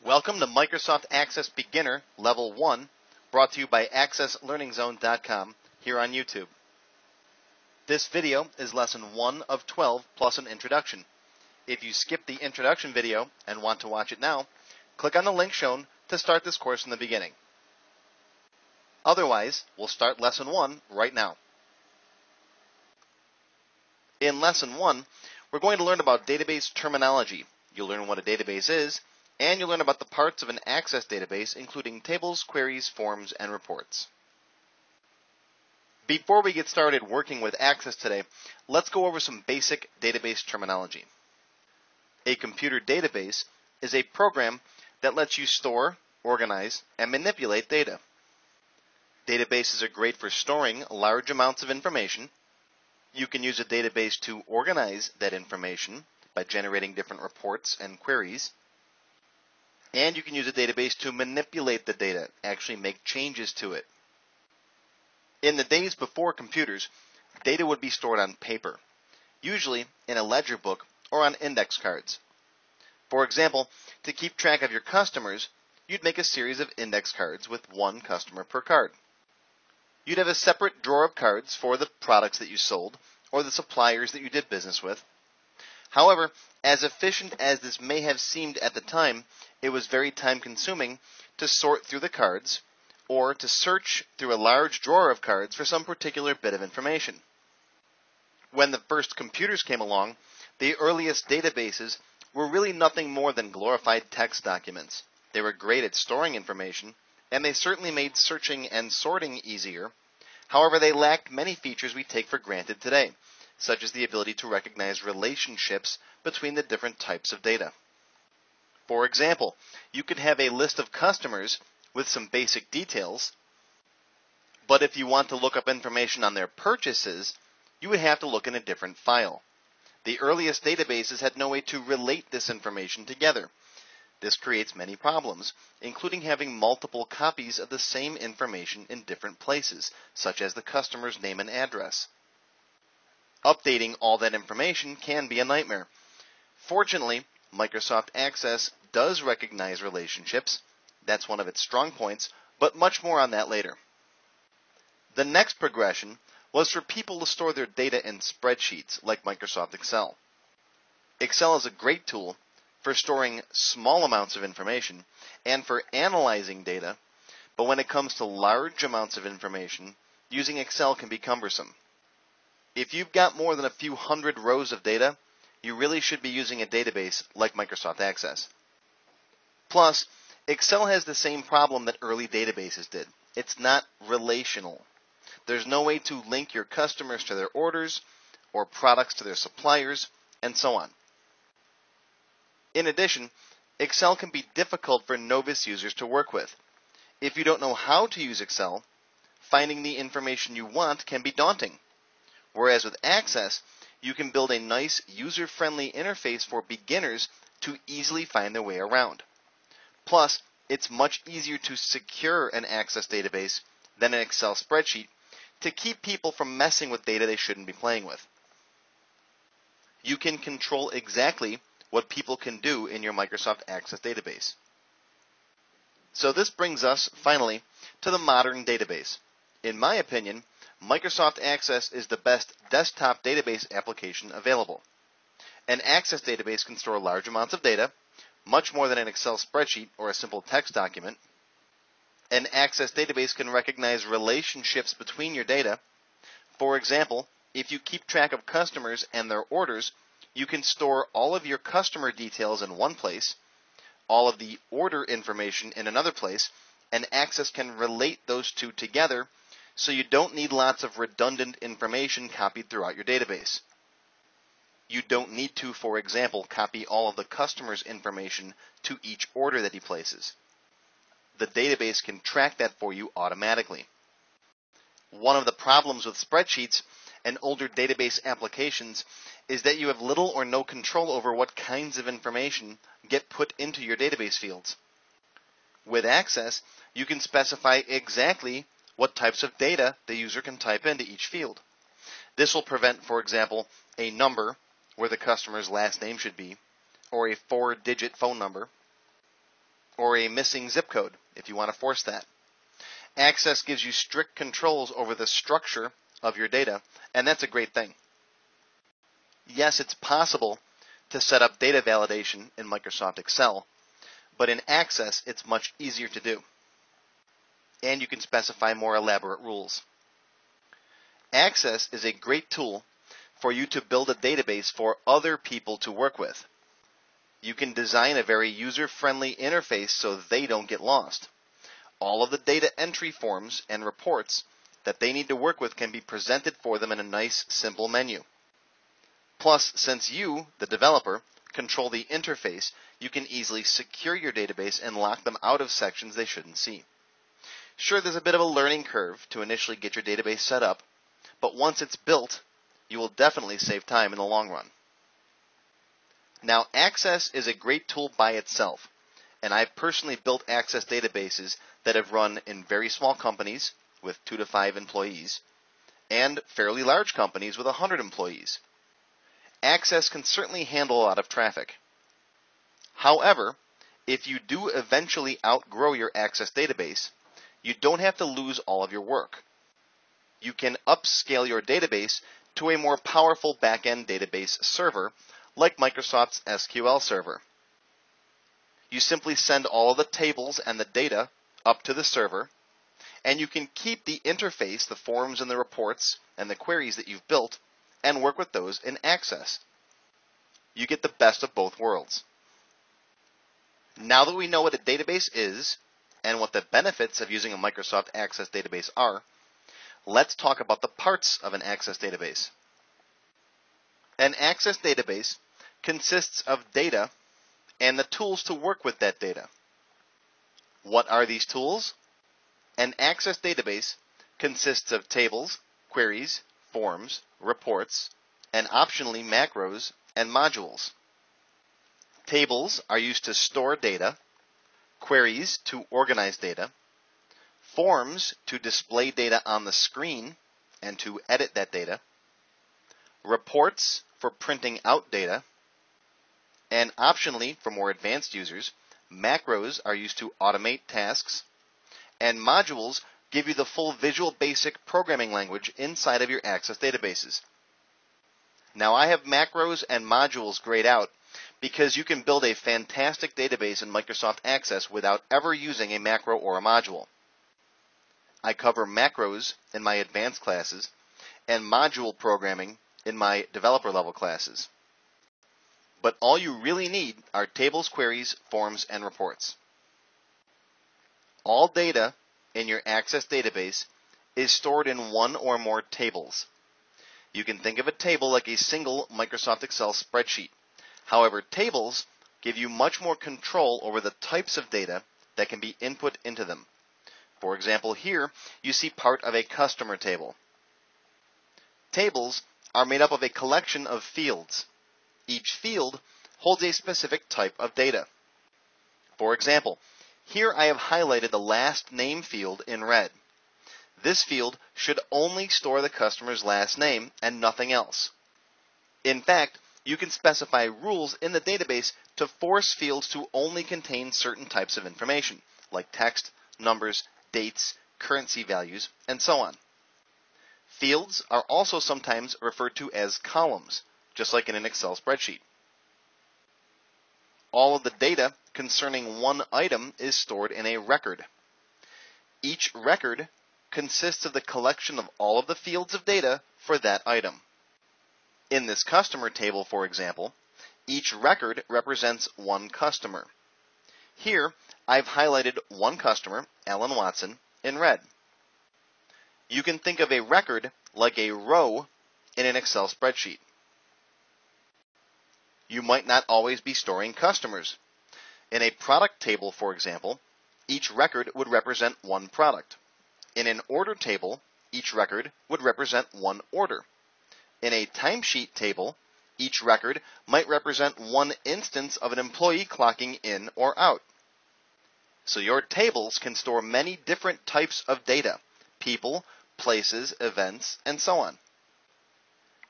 Welcome to Microsoft Access Beginner Level 1, brought to you by AccessLearningZone.com here on YouTube. This video is Lesson 1 of 12 plus an introduction. If you skipped the introduction video and want to watch it now, click on the link shown to start this course from the beginning. Otherwise, we'll start Lesson 1 right now. In Lesson 1, we're going to learn about database terminology. You'll learn what a database is, and you'll learn about the parts of an Access database, including tables, queries, forms, and reports. Before we get started working with Access today, let's go over some basic database terminology. A computer database is a program that lets you store, organize, and manipulate data. Databases are great for storing large amounts of information. You can use a database to organize that information by generating different reports and queries. And you can use a database to manipulate the data, actually make changes to it. In the days before computers, data would be stored on paper, usually in a ledger book or on index cards. For example, to keep track of your customers, you'd make a series of index cards with one customer per card. You'd have a separate drawer of cards for the products that you sold or the suppliers that you did business with. However, as efficient as this may have seemed at the time, it was very time-consuming to sort through the cards or to search through a large drawer of cards for some particular bit of information. When the first computers came along, the earliest databases were really nothing more than glorified text documents. They were great at storing information, and they certainly made searching and sorting easier. However, they lacked many features we take for granted today, such as the ability to recognize relationships between the different types of data. For example, you could have a list of customers with some basic details, but if you want to look up information on their purchases, you would have to look in a different file. The earliest databases had no way to relate this information together. This creates many problems, including having multiple copies of the same information in different places, such as the customer's name and address. Updating all that information can be a nightmare. Fortunately, Microsoft Access does recognize relationships. That's one of its strong points, but much more on that later. The next progression was for people to store their data in spreadsheets like Microsoft Excel. Excel is a great tool for storing small amounts of information and for analyzing data, but when it comes to large amounts of information, using Excel can be cumbersome. If you've got more than a few hundred rows of data, you really should be using a database like Microsoft Access. Plus, Excel has the same problem that early databases did. It's not relational. There's no way to link your customers to their orders or products to their suppliers, and so on. In addition, Excel can be difficult for novice users to work with. If you don't know how to use Excel, finding the information you want can be daunting. Whereas with Access, you can build a nice user-friendly interface for beginners to easily find their way around. Plus, it's much easier to secure an Access database than an Excel spreadsheet to keep people from messing with data they shouldn't be playing with. You can control exactly what people can do in your Microsoft Access database. So this brings us, finally, to the modern database. In my opinion, Microsoft Access is the best desktop database application available. An Access database can store large amounts of data, much more than an Excel spreadsheet or a simple text document. An Access database can recognize relationships between your data. For example, if you keep track of customers and their orders, you can store all of your customer details in one place, all of the order information in another place, and Access can relate those two together, so you don't need lots of redundant information copied throughout your database. You don't need to, for example, copy all of the customer's information to each order that he places. The database can track that for you automatically. One of the problems with spreadsheets and older database applications is that you have little or no control over what kinds of information get put into your database fields. With Access, you can specify exactly what types of data the user can type into each field. This will prevent, for example, a number where the customer's last name should be, or a 4-digit phone number, or a missing zip code if you want to force that. Access gives you strict controls over the structure of your data, and that's a great thing. Yes, it's possible to set up data validation in Microsoft Excel, but in Access, it's much easier to do. And you can specify more elaborate rules. Access is a great tool for you to build a database for other people to work with. You can design a very user-friendly interface so they don't get lost. All of the data entry forms and reports that they need to work with can be presented for them in a nice, simple menu. Plus, since you, the developer, control the interface, you can easily secure your database and lock them out of sections they shouldn't see. Sure, there's a bit of a learning curve to initially get your database set up, but once it's built, you will definitely save time in the long run. Now, Access is a great tool by itself, and I've personally built Access databases that have run in very small companies with 2 to 5 employees, and fairly large companies with 100 employees. Access can certainly handle a lot of traffic. However, if you do eventually outgrow your Access database, you don't have to lose all of your work. You can upscale your database to a more powerful back-end database server like Microsoft's SQL Server. You simply send all of the tables and the data up to the server, and you can keep the interface, the forms and the reports and the queries that you've built, and work with those in Access. You get the best of both worlds. Now that we know what a database is and what the benefits of using a Microsoft Access database are, let's talk about the parts of an Access database. An Access database consists of data and the tools to work with that data. What are these tools? An Access database consists of tables, queries, forms, reports, and optionally macros and modules. Tables are used to store data, queries to organize data, forms to display data on the screen and to edit that data, reports for printing out data, and optionally, for more advanced users, macros are used to automate tasks, and modules give you the full Visual Basic programming language inside of your Access databases. Now, I have macros and modules grayed out because you can build a fantastic database in Microsoft Access without ever using a macro or a module. I cover macros in my advanced classes and module programming in my developer level classes. But all you really need are tables, queries, forms, and reports. All data in your Access database is stored in one or more tables. You can think of a table like a single Microsoft Excel spreadsheet. However, tables give you much more control over the types of data that can be input into them. For example, here you see part of a customer table. Tables are made up of a collection of fields. Each field holds a specific type of data. For example, here I have highlighted the last name field in red. This field should only store the customer's last name and nothing else. In fact, you can specify rules in the database to force fields to only contain certain types of information, like text, numbers, dates, currency values, and so on. Fields are also sometimes referred to as columns, just like in an Excel spreadsheet. All of the data concerning one item is stored in a record. Each record consists of the collection of all of the fields of data for that item. In this customer table, for example, each record represents one customer. Here, I've highlighted one customer, Alan Watson, in red. You can think of a record like a row in an Excel spreadsheet. You might not always be storing customers. In a product table, for example, each record would represent one product. In an order table, each record would represent one order. In a timesheet table, each record might represent one instance of an employee clocking in or out. So your tables can store many different types of data: people, places, events, and so on.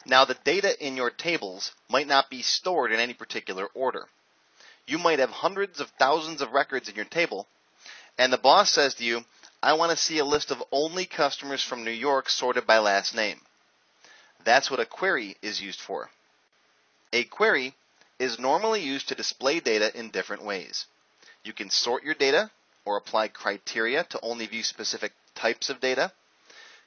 Now, the data in your tables might not be stored in any particular order. You might have hundreds of thousands of records in your table, and the boss says to you, I want to see a list of only customers from New York sorted by last name. That's what a query is used for. A query is normally used to display data in different ways. You can sort your data or apply criteria to only view specific types of data.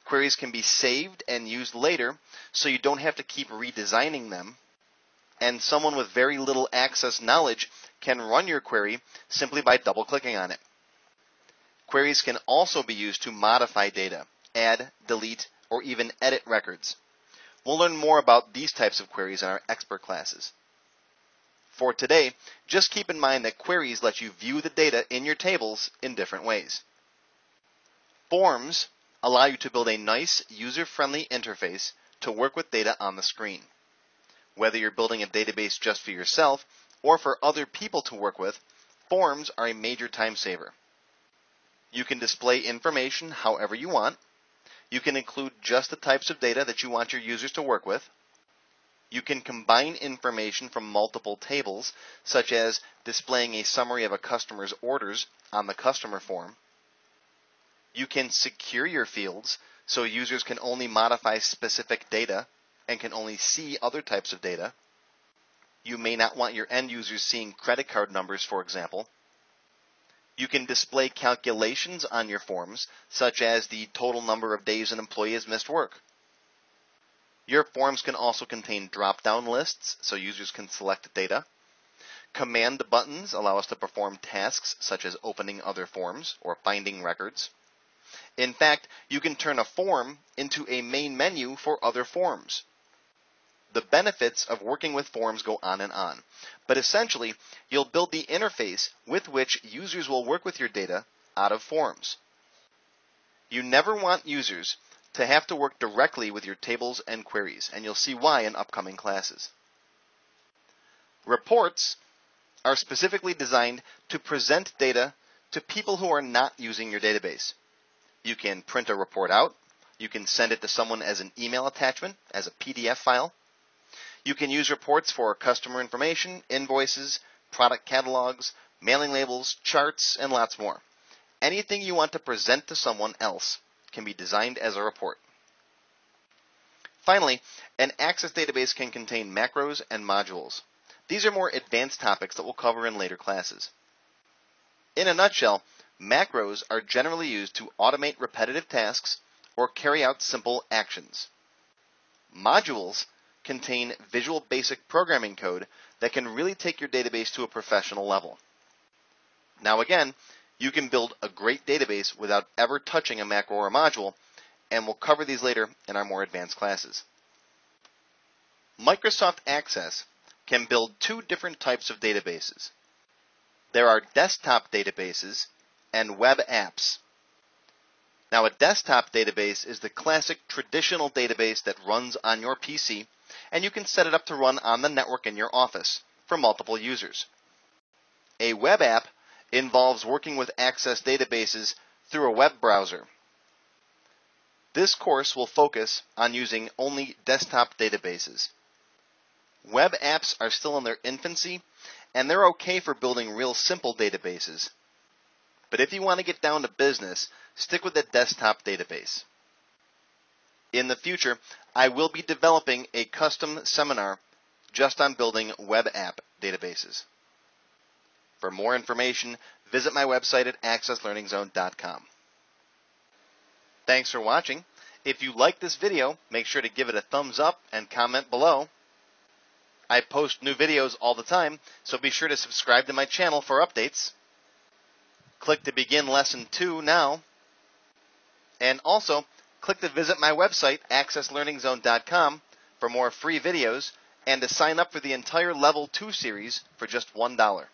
Queries can be saved and used later, so you don't have to keep redesigning them. And someone with very little access knowledge can run your query simply by double-clicking on it. Queries can also be used to modify data, add, delete, or even edit records. We'll learn more about these types of queries in our expert classes. For today, just keep in mind that queries let you view the data in your tables in different ways. Forms allow you to build a nice, user-friendly interface to work with data on the screen. Whether you're building a database just for yourself or for other people to work with, forms are a major time saver. You can display information however you want. You can include just the types of data that you want your users to work with. You can combine information from multiple tables, such as displaying a summary of a customer's orders on the customer form. You can secure your fields so users can only modify specific data and can only see other types of data. You may not want your end users seeing credit card numbers, for example. You can display calculations on your forms, such as the total number of days an employee has missed work. Your forms can also contain drop-down lists, so users can select data. Command buttons allow us to perform tasks such as opening other forms or finding records. In fact, you can turn a form into a main menu for other forms. The benefits of working with forms go on and on, but essentially, you'll build the interface with which users will work with your data out of forms. You never want users to have to work directly with your tables and queries, and you'll see why in upcoming classes. Reports are specifically designed to present data to people who are not using your database. You can print a report out. You can send it to someone as an email attachment, as a PDF file. You can use reports for customer information, invoices, product catalogs, mailing labels, charts, and lots more. Anything you want to present to someone else can be designed as a report. Finally, an Access database can contain macros and modules. These are more advanced topics that we'll cover in later classes. In a nutshell, macros are generally used to automate repetitive tasks or carry out simple actions. Modules contain Visual Basic programming code that can really take your database to a professional level. Now again, you can build a great database without ever touching a macro or a module, and we'll cover these later in our more advanced classes. Microsoft Access can build two different types of databases. There are desktop databases and web apps. Now, a desktop database is the classic traditional database that runs on your PC, and you can set it up to run on the network in your office for multiple users. A web app involves working with Access databases through a web browser. This course will focus on using only desktop databases. Web apps are still in their infancy, and they're okay for building real simple databases. But if you want to get down to business, stick with a desktop database. In the future, I will be developing a custom seminar just on building web app databases. For more information, visit my website at accesslearningzone.com. Thanks for watching. If you like this video, make sure to give it a thumbs up and comment below. I post new videos all the time, so be sure to subscribe to my channel for updates. Click to begin Lesson 2 now. And also, click to visit my website, accesslearningzone.com, for more free videos and to sign up for the entire Level 2 series for just $1.